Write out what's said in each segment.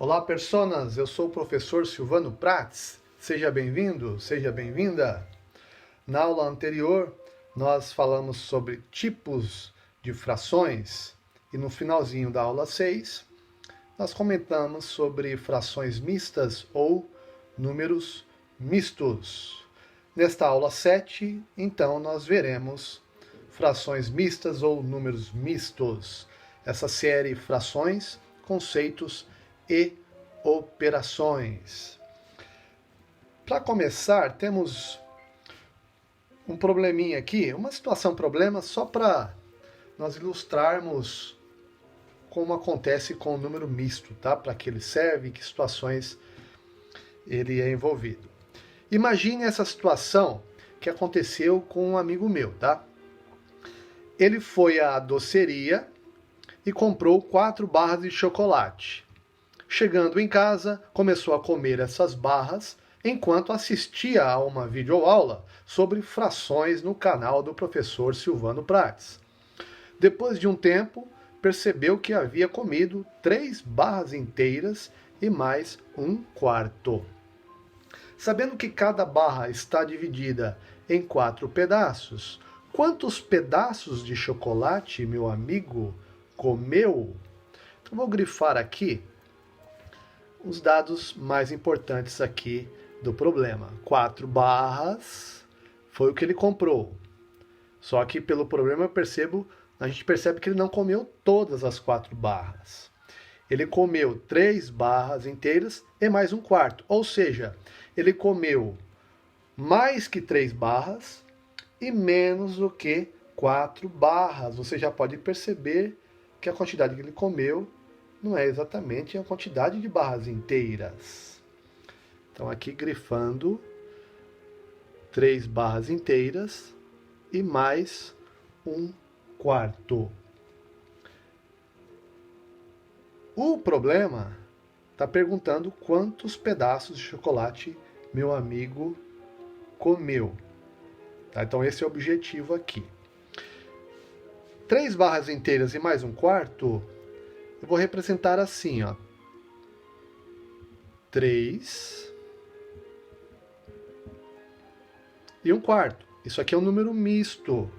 Olá, personas! Eu sou o professor Silvano Prats. Seja bem-vindo, seja bem-vinda. Na aula anterior, nós falamos sobre tipos de frações e no finalzinho da aula 6, nós comentamos sobre frações mistas ou números mistos. Nesta aula 7, então, nós veremos frações mistas ou números mistos. Essa série frações, conceitos e operações. Para começar, temos um probleminha aqui, uma situação problema, só para nós ilustrarmos como acontece com o número misto, tá? Para que ele serve e que situações ele é envolvido. Imagine essa situação que aconteceu com um amigo meu, tá? Ele foi à doceria e comprou 4 barras de chocolate. Chegando em casa, começou a comer essas barras enquanto assistia a uma videoaula sobre frações no canal do professor Silvano Prats. Depois de um tempo, percebeu que havia comido 3 barras inteiras e mais um quarto. Sabendo que cada barra está dividida em 4 pedaços, quantos pedaços de chocolate meu amigo comeu? Então vou grifar aqui os dados mais importantes aqui do problema. 4 barras foi o que ele comprou. Só que pelo problema a gente percebe que ele não comeu todas as 4 barras. Ele comeu 3 barras inteiras e mais um quarto. Ou seja, ele comeu mais que 3 barras e menos do que 4 barras. Você já pode perceber que a quantidade que ele comeu não é exatamente a quantidade de barras inteiras. Então aqui grifando 3 barras inteiras e mais um quarto. O problema está perguntando quantos pedaços de chocolate meu amigo comeu. Tá? Então esse é o objetivo aqui. 3 barras inteiras e mais um quarto, eu vou representar assim, ó. 3 e um quarto. Isso aqui é um número misto.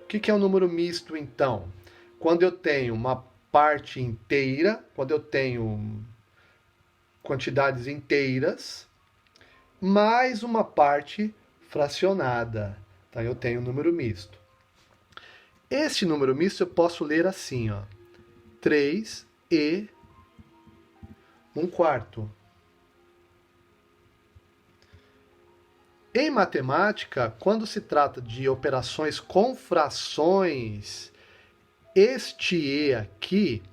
O que é um número misto, então? Quando eu tenho uma parte inteira, quando eu tenho quantidades inteiras, mais uma parte fracionada. Então eu tenho um número misto. Este número misto eu posso ler assim, ó. 3 e um quarto. Em matemática, quando se trata de operações com frações, este E aqui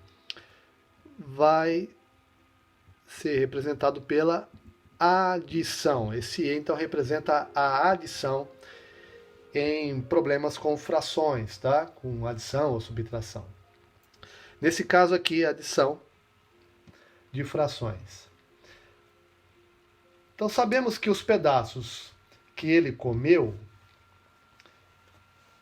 vai ser representado pela adição. Esse E, então, representa a adição em problemas com frações, tá? Com adição ou subtração. Nesse caso aqui, adição de frações. Então, sabemos que os pedaços que ele comeu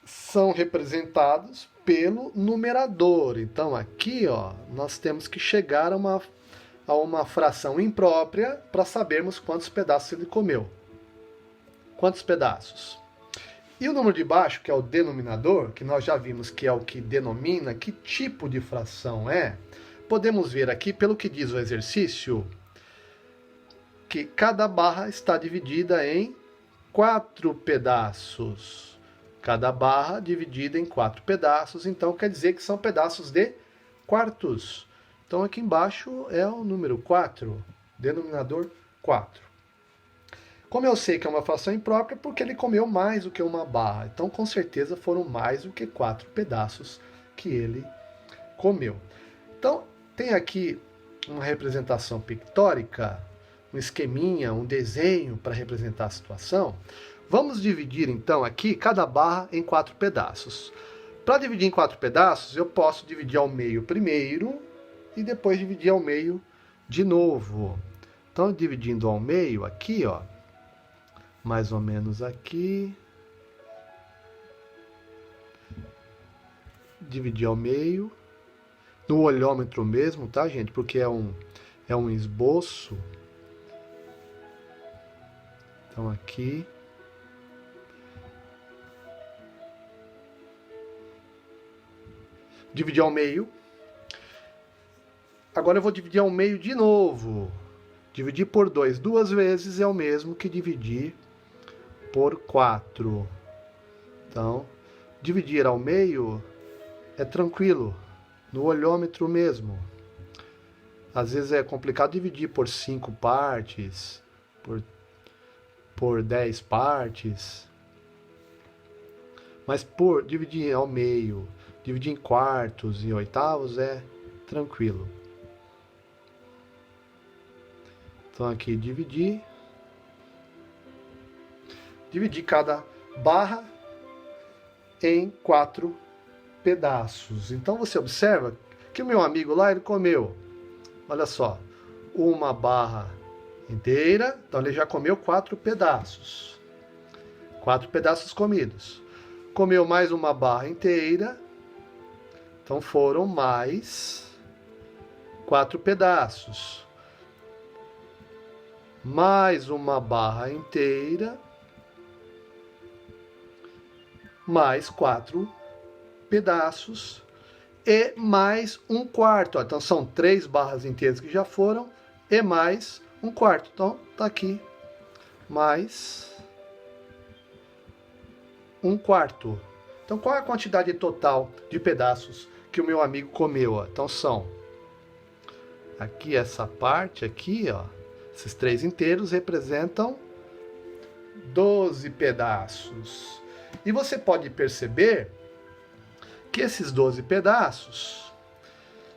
são representados pelo numerador. Então, aqui, ó, nós temos que chegar a uma fração imprópria para sabermos quantos pedaços ele comeu. Quantos pedaços? E o número de baixo, que é o denominador, que nós já vimos que é o que denomina que tipo de fração é, podemos ver aqui, pelo que diz o exercício, que cada barra está dividida em 4 pedaços. Cada barra dividida em 4 pedaços, então quer dizer que são pedaços de quartos. Então aqui embaixo é o número 4, denominador 4. Como eu sei que é uma fração imprópria, porque ele comeu mais do que uma barra. Então, com certeza, foram mais do que 4 pedaços que ele comeu. Então, tem aqui uma representação pictórica, um esqueminha, um desenho para representar a situação. Vamos dividir, então, aqui cada barra em 4 pedaços. Para dividir em 4 pedaços, eu posso dividir ao meio primeiro e depois dividir ao meio de novo. Então, dividindo ao meio aqui, ó, mais ou menos aqui. Dividir ao meio. no olhômetro mesmo, tá, gente? Porque é um esboço. Então aqui. Dividir ao meio. Agora eu vou dividir ao meio de novo. Dividir por 2 duas vezes é o mesmo que dividir por 4. Então, dividir ao meio é tranquilo, no olhômetro mesmo. Às vezes é complicado dividir por 5 partes, por 10 partes. Mas por dividir ao meio, dividir em quartos e oitavos é tranquilo. Então aqui dividir cada barra em 4 pedaços. Então você observa que o meu amigo lá, ele comeu, olha só, uma barra inteira, então ele já comeu 4 pedaços. 4 pedaços comidos. Comeu mais uma barra inteira, então foram mais 4 pedaços. Mais uma barra inteira, mais 4 pedaços e mais 1/4. Então são 3 barras inteiras que já foram e mais 1/4. Então tá aqui mais 1/4. Então qual é a quantidade total de pedaços que o meu amigo comeu? Então são aqui essa parte aqui, ó. Esses 3 inteiros representam 12 pedaços. E você pode perceber que esses 12 pedaços,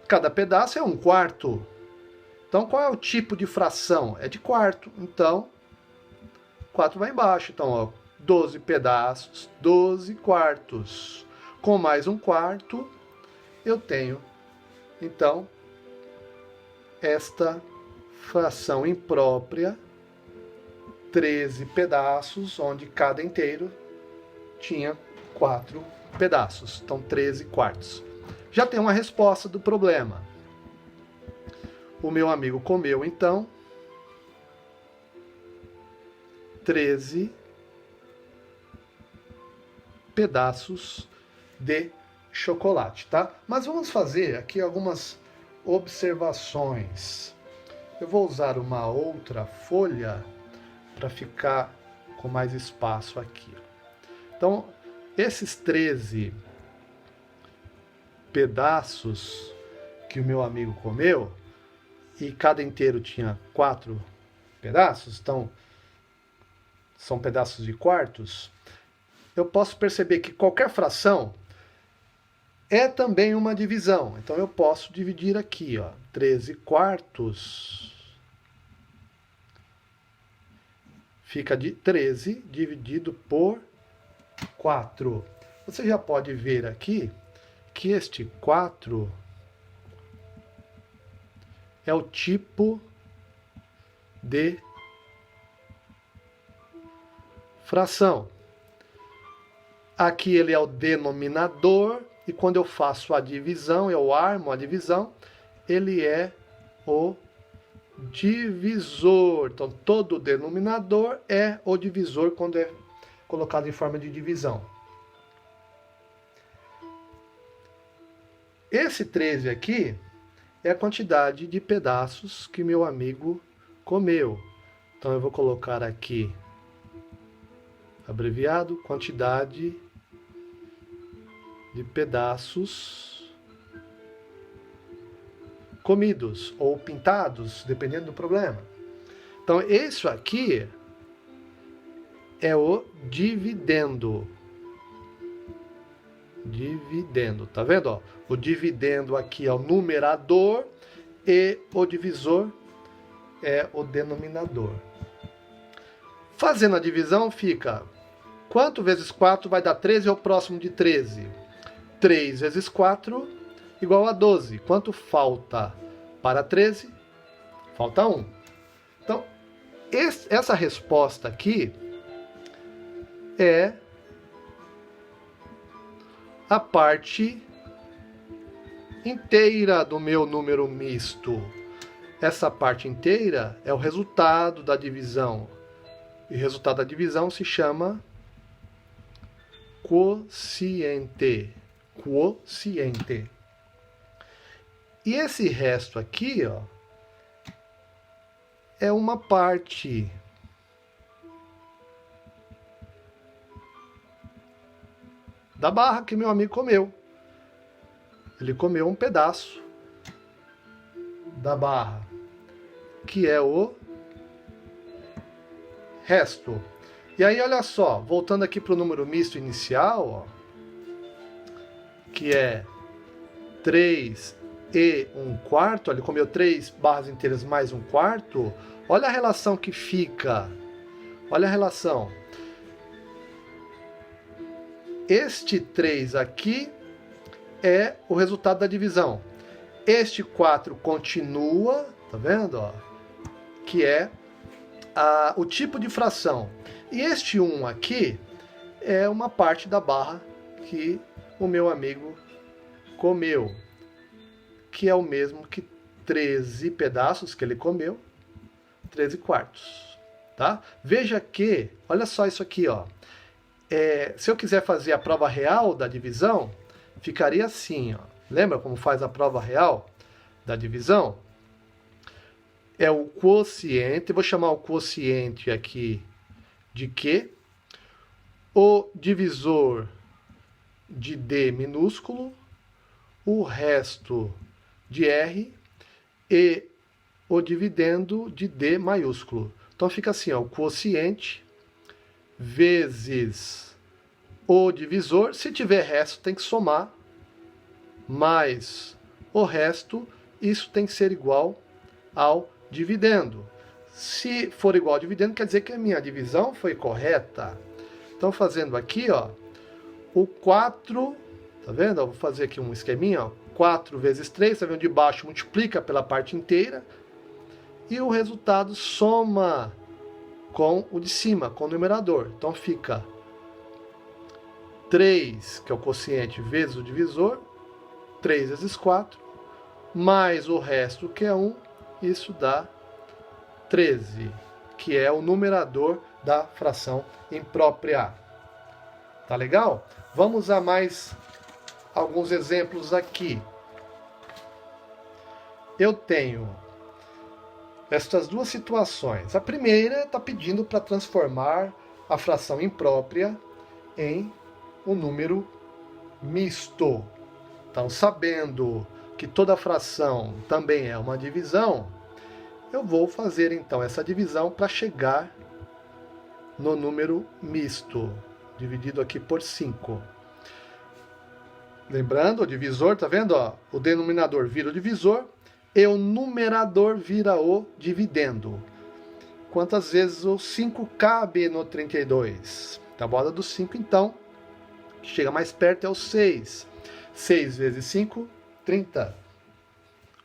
cada pedaço é 1/4. Então, qual é o tipo de fração? É de quarto. Então, 4 vai embaixo. Então, ó, 12 pedaços, 12 quartos. Com mais 1/4, eu tenho, então, esta fração imprópria, 13 pedaços, onde cada inteiro tinha 4 pedaços. Então, 13 quartos. Já tem uma resposta do problema. O meu amigo comeu, então, 13 pedaços de chocolate, tá? Mas vamos fazer aqui algumas observações. Eu vou usar uma outra folha para ficar com mais espaço aqui. Então, esses 13 pedaços que o meu amigo comeu, e cada inteiro tinha 4 pedaços, então são pedaços de quartos, eu posso perceber que qualquer fração é também uma divisão. Então eu posso dividir aqui, ó, 13 quartos. Fica de 13 dividido por 4. Você já pode ver aqui que este 4 é o tipo de fração. Aqui ele é o denominador, e quando eu faço a divisão, eu armo a divisão, ele é o divisor. Então, todo denominador é o divisor quando é colocado em forma de divisão. Esse 13 aqui é a quantidade de pedaços que meu amigo comeu. Então, eu vou colocar aqui, abreviado, quantidade de pedaços comidos ou pintados, dependendo do problema. Então, isso aqui é o dividendo. Dividendo, tá vendo? Ó, o dividendo aqui é o numerador e o divisor é o denominador. Fazendo a divisão fica, quanto vezes 4 vai dar 13 ou próximo de 13? 3 vezes 4 igual a 12. Quanto falta para 13? Falta 1. Então, essa resposta aqui é a parte inteira do meu número misto. Essa parte inteira é o resultado da divisão. E o resultado da divisão se chama quociente. Quociente. E esse resto aqui, ó, é uma parte da barra que meu amigo comeu. Ele comeu um pedaço da barra, que é o resto. E aí, olha só, voltando aqui para o número misto inicial, ó, que é 3 e 1/4, ele comeu 3 barras inteiras mais 1/4, olha a relação que fica, olha a relação. Este 3 aqui é o resultado da divisão. Este 4 continua, tá vendo? Ó, que é o tipo de fração. E este 1 aqui é uma parte da barra que o meu amigo comeu, que é o mesmo que 13 pedaços que ele comeu, 13/4. Tá? Veja que, olha só isso aqui, ó. Se eu quiser fazer a prova real da divisão, ficaria assim, ó. Lembra como faz a prova real da divisão? É o quociente, vou chamar o quociente aqui de Q, o divisor de D minúsculo, o resto de R e o dividendo de D maiúsculo. Então fica assim, ó, o quociente vezes o divisor, se tiver resto tem que somar, mais o resto, isso tem que ser igual ao dividendo. Se for igual ao dividendo, quer dizer que a minha divisão foi correta. Então, fazendo aqui, ó, o 4, tá vendo? Eu vou fazer aqui um esqueminha, ó, 4 vezes 3, tá vendo? De baixo multiplica pela parte inteira, e o resultado soma com o de cima, com o numerador. Então fica 3, que é o quociente, vezes o divisor, 3 vezes 4, mais o resto, que é 1, isso dá 13, que é o numerador da fração imprópria. Tá legal? Vamos a mais alguns exemplos aqui. Eu tenho estas duas situações. A primeira está pedindo para transformar a fração imprópria em um número misto. Então, sabendo que toda fração também é uma divisão, eu vou fazer então essa divisão para chegar no número misto, dividido aqui por 5. Lembrando, o divisor, tá vendo? Ó, o denominador vira o divisor e o numerador vira o dividendo. Quantas vezes o 5 cabe no 32? A borda do 5, então, que chega mais perto é o 6. 6 vezes 5, 30.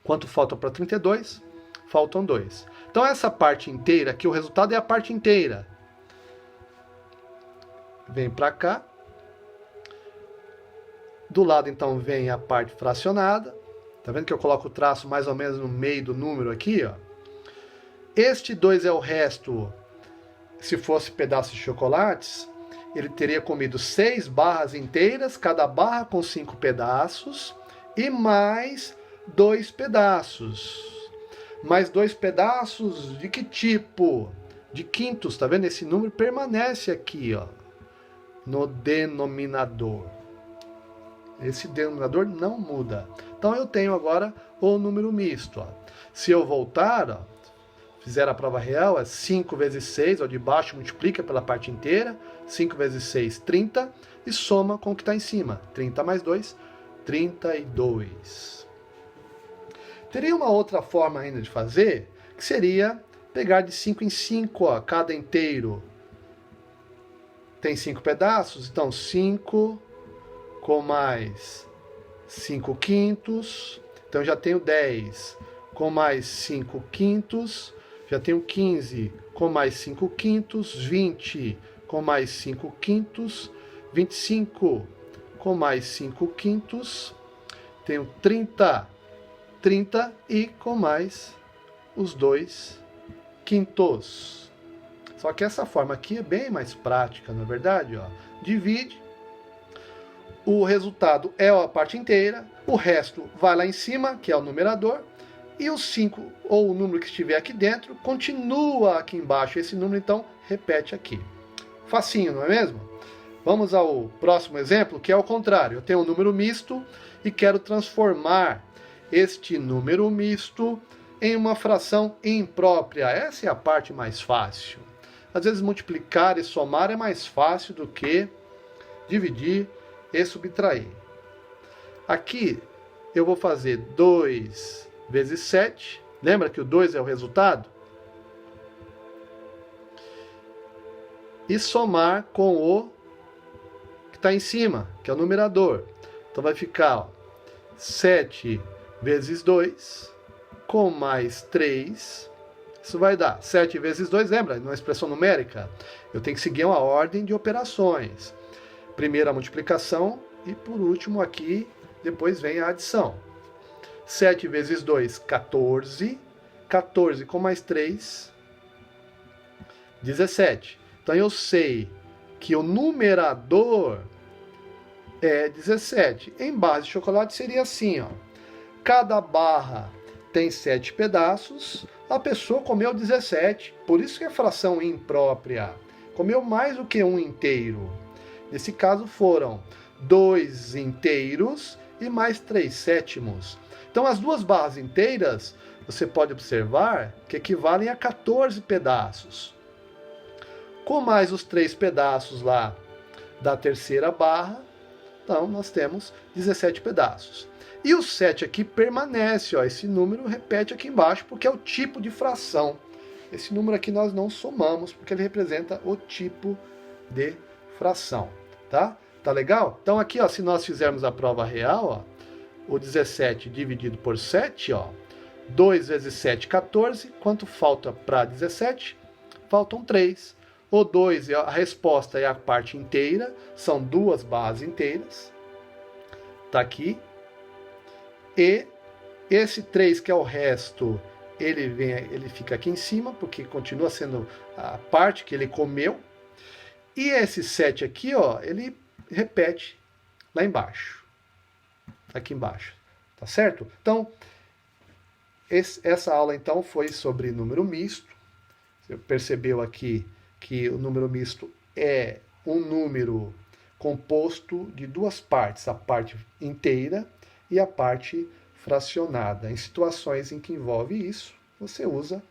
Quanto falta para 32? Faltam 2. Então, essa parte inteira aqui, o resultado é a parte inteira. Vem para cá. Do lado, então, vem a parte fracionada. Tá vendo que eu coloco o traço mais ou menos no meio do número aqui, ó? Este 2 é o resto. Se fosse pedaço de chocolates, ele teria comido 6 barras inteiras, cada barra com 5 pedaços, e mais 2 pedaços. Mais 2 pedaços de que tipo? De quintos, tá vendo? Esse número permanece aqui, ó, no denominador. Esse denominador não muda. Então eu tenho agora o número misto. Ó. Se eu voltar, ó, fizer a prova real, é 5 vezes 6, ó, de baixo multiplica pela parte inteira, 5 vezes 6, 30, e soma com o que está em cima. 30 mais 2, 32. Teria uma outra forma ainda de fazer, que seria pegar de 5 em 5, ó, cada inteiro tem 5 pedaços, então 5 com mais 5 quintos, então já tenho 10, com mais 5 quintos, já tenho 15, com mais 5 quintos, 20, com mais 5 quintos, 25, com mais 5 quintos, tenho 30. 30 e com mais os 2 quintos. Só que essa forma aqui é bem mais prática, não é verdade? Ó, divide, o resultado é a parte inteira, o resto vai lá em cima, que é o numerador, e os 5, ou o número que estiver aqui dentro, continua aqui embaixo. Esse número, então, repete aqui. Facinho, não é mesmo? Vamos ao próximo exemplo, que é o contrário. Eu tenho um número misto e quero transformar este número misto em uma fração imprópria. Essa é a parte mais fácil. Às vezes, multiplicar e somar é mais fácil do que dividir e subtrair. Aqui, eu vou fazer 2 vezes 7. Lembra que o 2 é o resultado? E somar com o que está em cima, que é o numerador. Então vai ficar, ó, 7 vezes 2, com mais 3. Isso vai dar 7 vezes 2, lembra? Numa expressão numérica, eu tenho que seguir uma ordem de operações. Primeiro a multiplicação e por último aqui, depois vem a adição. 7 vezes 2, 14. 14 com mais 3, 17. Então eu sei que o numerador é 17. Em barra de chocolate seria assim, ó. Cada barra tem 7 pedaços, a pessoa comeu 17. Por isso que é fração imprópria. Comeu mais do que um inteiro. Nesse caso foram 2 inteiros e mais 3 sétimos. Então as duas barras inteiras, você pode observar que equivalem a 14 pedaços. Com mais os 3 pedaços lá da terceira barra, então nós temos 17 pedaços. E o 7 aqui permanece, ó, esse número repete aqui embaixo, porque é o tipo de fração. Esse número aqui nós não somamos, porque ele representa o tipo de fração, tá? Tá legal? Então aqui, ó, se nós fizermos a prova real, ó, o 17 dividido por 7, ó, 2 vezes 7, 14. Quanto falta para 17? Faltam 3. O 2, a resposta é a parte inteira, são duas barras inteiras. Tá aqui. E esse 3, que é o resto, ele fica aqui em cima, porque continua sendo a parte que ele comeu. E esse 7 aqui, ó, ele repete lá embaixo. Aqui embaixo. Tá certo? Então, essa aula então foi sobre número misto. Você percebeu aqui que o número misto é um número composto de duas partes, a parte inteira e a parte fracionada. Em situações em que envolve isso, você usa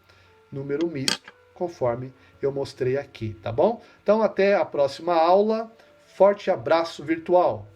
número misto, conforme eu mostrei aqui, tá bom? Então, até a próxima aula. Forte abraço virtual!